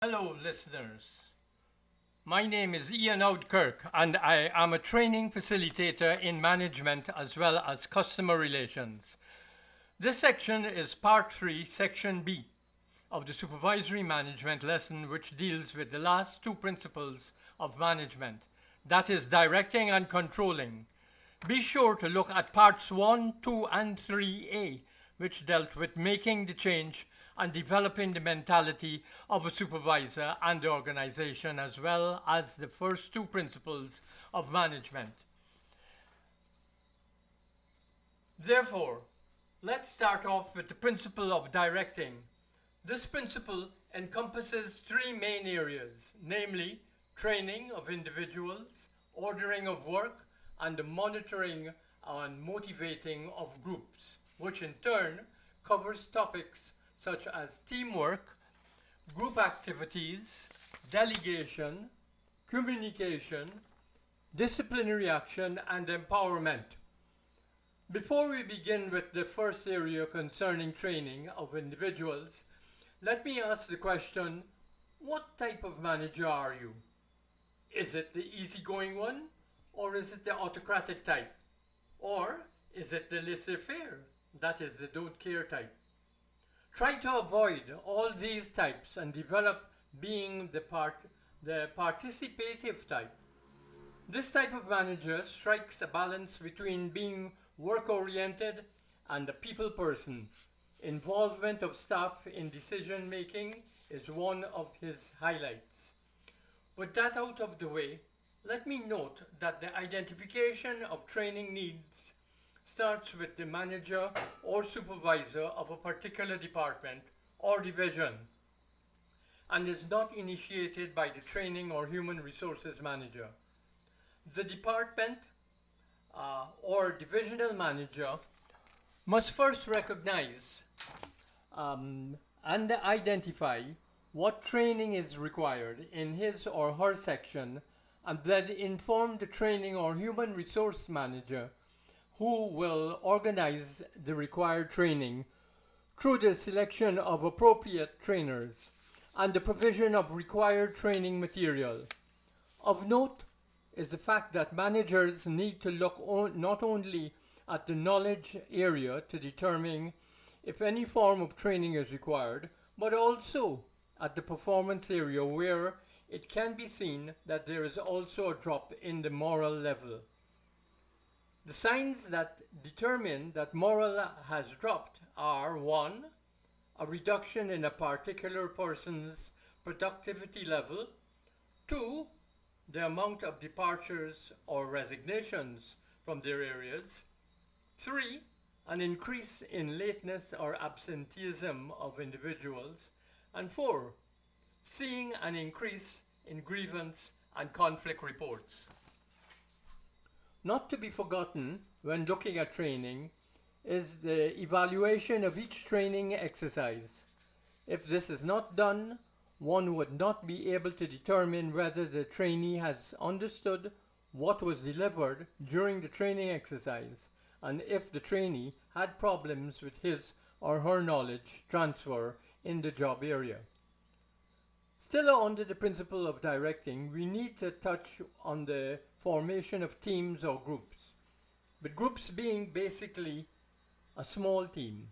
Hello, listeners. My name is Ian Outkirk, and I am a training facilitator in management as well as customer relations. This section is Part 3, Section B of the Supervisory Management lesson, which deals with the last two principles of management, that is, directing and controlling. Be sure to look at Parts 1, 2, and 3A, which dealt with making the change and developing the mentality of a supervisor and the organization, as well as the first two principles of management. Therefore, let's start off with the principle of directing. This principle encompasses three main areas, namely training of individuals, ordering of work, and the monitoring and motivating of groups, which in turn covers topics such as teamwork, group activities, delegation, communication, disciplinary action, and empowerment. Before we begin with the first area concerning training of individuals, let me ask the question, what type of manager are you? Is it the easygoing one, or is it the autocratic type? Or is it the laissez-faire, that is the don't care type? Try to avoid all these types and develop being the participative type. This type of manager strikes a balance between being work-oriented and a people person. Involvement of staff in decision making is one of his highlights. With that out of the way, let me note that the identification of training needs starts with the manager or supervisor of a particular department or division and is not initiated by the training or human resources manager. The department or divisional manager must first recognize and identify what training is required in his or her section and then inform the training or human resource manager who will organize the required training through the selection of appropriate trainers and the provision of required training material. Of note is the fact that managers need to look not only at the knowledge area to determine if any form of training is required, but also at the performance area where it can be seen that there is also a drop in the moral level. The signs that determine that morale has dropped are 1. A reduction in a particular person's productivity level, 2. The amount of departures or resignations from their areas, 3. An increase in lateness or absenteeism of individuals, and 4. Seeing an increase in grievance and conflict reports. Not to be forgotten when looking at training is the evaluation of each training exercise. If this is not done, one would not be able to determine whether the trainee has understood what was delivered during the training exercise and if the trainee had problems with his or her knowledge transfer in the job area. Still under the principle of directing, we need to touch on the formation of teams or groups, but groups being basically a small team.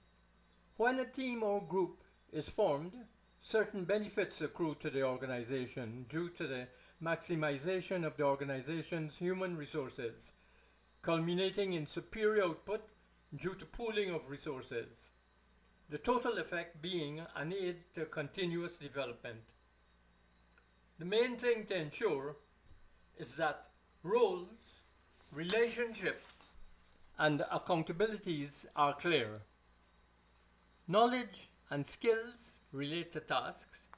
When a team or group is formed, certain benefits accrue to the organization due to the maximization of the organization's human resources, culminating in superior output due to pooling of resources. The total effect being an aid to continuous development. The main thing to ensure is that roles, relationships, and accountabilities are clear. Knowledge and skills relate to tasks,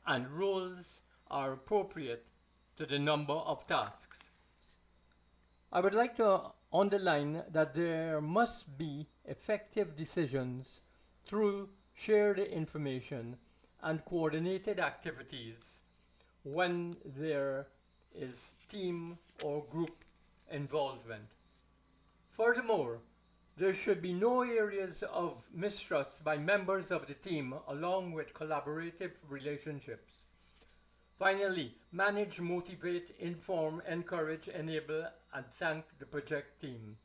and roles are appropriate to the number of tasks. I would like to underline that there must be effective decisions through shared information and coordinated activities when there is team or group involvement. Furthermore, there should be no areas of mistrust by members of the team along with collaborative relationships. Finally, manage, motivate, inform, encourage, enable, and thank the project team.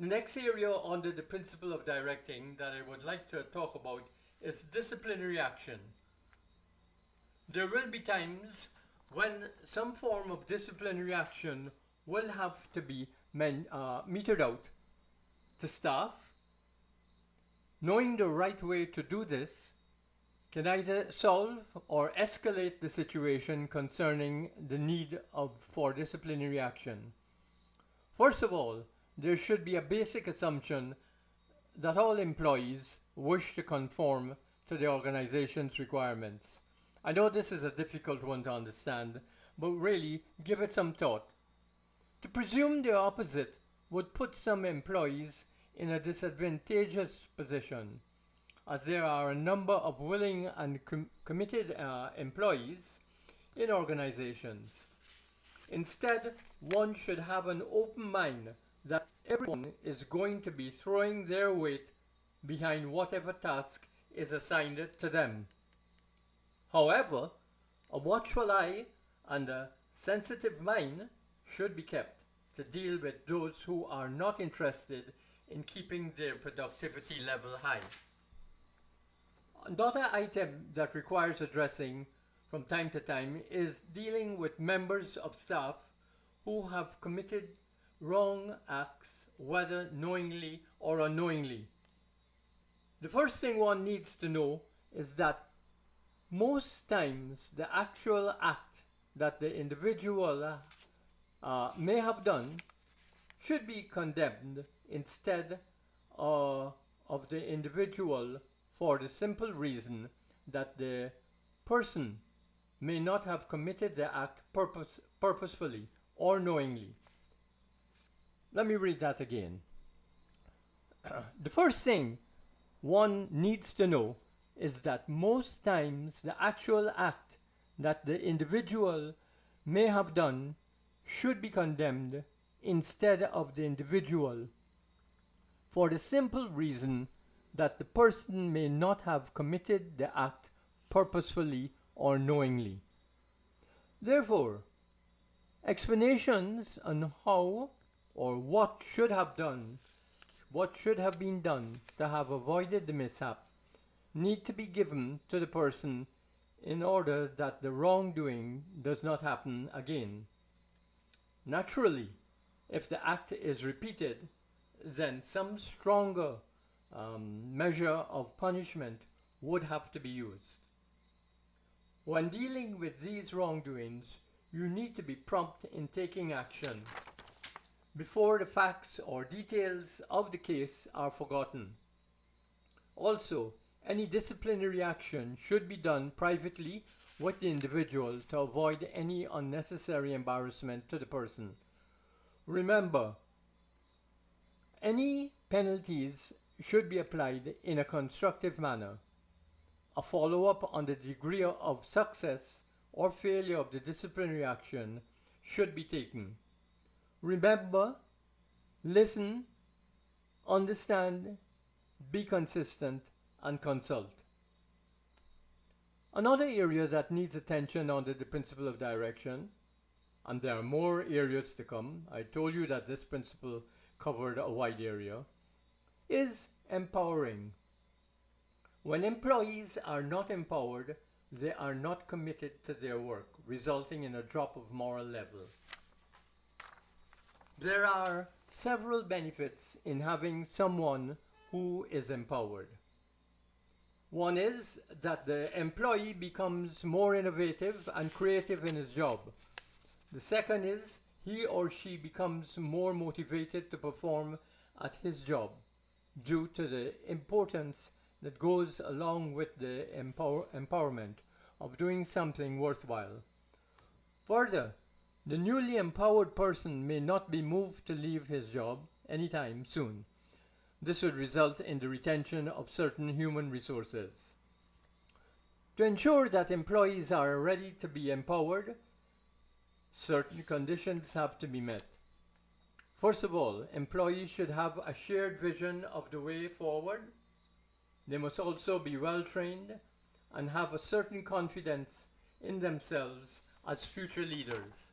The next area under the principle of directing that I would like to talk about is disciplinary action. There will be times when some form of disciplinary action will have to be meted out to staff. Knowing the right way to do this can either solve or escalate the situation concerning the need for disciplinary action. First of all, there should be a basic assumption that all employees wish to conform to the organization's requirements. I know this is a difficult one to understand, but really give it some thought. To presume the opposite would put some employees in a disadvantageous position, as there are a number of willing and committed employees in organizations. Instead, one should have an open mind that everyone is going to be throwing their weight behind whatever task is assigned to them. However, a watchful eye and a sensitive mind should be kept to deal with those who are not interested in keeping their productivity level high. Another item that requires addressing from time to time is dealing with members of staff who have committed wrong acts, whether knowingly or unknowingly. The first thing one needs to know is that most times the actual act that the individual may have done should be condemned instead of the individual, for the simple reason that the person may not have committed the act purposefully or knowingly. Let me read that again. The first thing one needs to know is that most times the actual act that the individual may have done should be condemned instead of the individual, for the simple reason that the person may not have committed the act purposefully or knowingly. Therefore, explanations on how or what should have been done to have avoided the mishap need to be given to the person in order that the wrongdoing does not happen again. Naturally, if the act is repeated, then some stronger measure of punishment would have to be used. When dealing with these wrongdoings, you need to be prompt in taking action before the facts or details of the case are forgotten. Also, any disciplinary action should be done privately with the individual to avoid any unnecessary embarrassment to the person. Remember, any penalties should be applied in a constructive manner. A follow-up on the degree of success or failure of the disciplinary action should be taken. Remember, listen, understand, be consistent, and consult. Another area that needs attention under the principle of direction, and there are more areas to come, I told you that this principle covered a wide area, is empowering. When employees are not empowered, they are not committed to their work, resulting in a drop of moral level. There are several benefits in having someone who is empowered. One is that the employee becomes more innovative and creative in his job. The second is he or she becomes more motivated to perform at his job due to the importance that goes along with the empowerment of doing something worthwhile. Further, the newly empowered person may not be moved to leave his job anytime soon. This would result in the retention of certain human resources. To ensure that employees are ready to be empowered, certain conditions have to be met. First of all, employees should have a shared vision of the way forward. They must also be well trained and have a certain confidence in themselves as future leaders.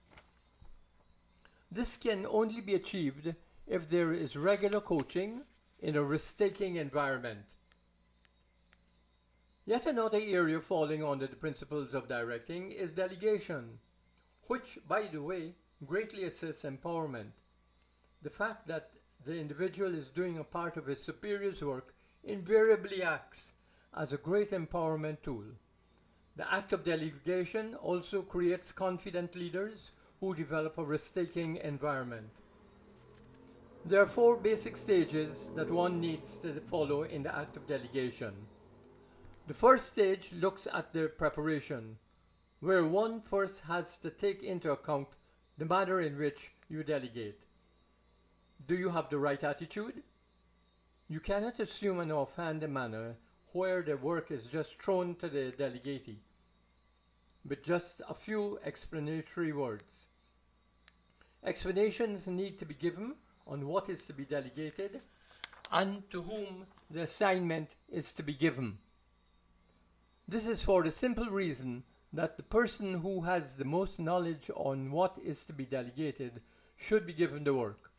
This can only be achieved if there is regular coaching in a risk-taking environment. Yet another area falling under the principles of directing is delegation, which, by the way, greatly assists empowerment. The fact that the individual is doing a part of his superior's work invariably acts as a great empowerment tool. The act of delegation also creates confident leaders who develop a risk-taking environment. There are 4 basic stages that one needs to follow in the act of delegation. The first stage looks at the preparation, where one first has to take into account the manner in which you delegate. Do you have the right attitude? You cannot assume an offhand manner where the work is just thrown to the delegatee, with just a few explanatory words. Explanations need to be given on what is to be delegated and to whom the assignment is to be given. This is for the simple reason that the person who has the most knowledge on what is to be delegated should be given the work.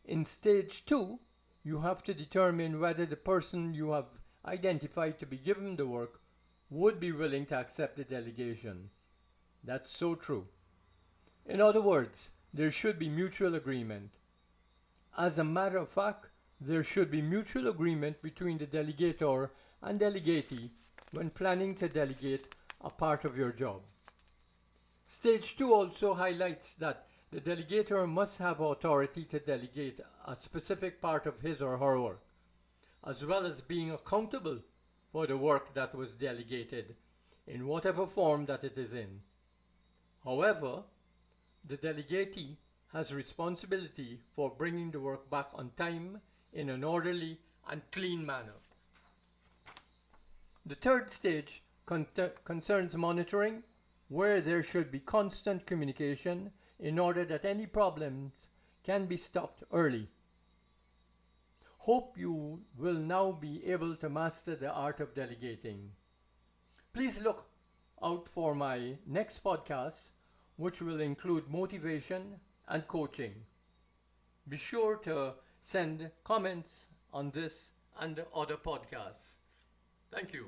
In stage 2, you have to determine whether the person you have identified to be given the work would be willing to accept the delegation. That's so true. In other words, there should be mutual agreement. As a matter of fact, there should be mutual agreement between the delegator and delegatee when planning to delegate a part of your job. Stage 2 also highlights that the delegator must have authority to delegate a specific part of his or her work, as well as being accountable for the work that was delegated, in whatever form that it is in. However, the delegatee has responsibility for bringing the work back on time in an orderly and clean manner. The third stage concerns monitoring, where there should be constant communication in order that any problems can be stopped early. Hope you will now be able to master the art of delegating. Please look out for my next podcast, which will include motivation and coaching. Be sure to send comments on this and other podcasts. Thank you.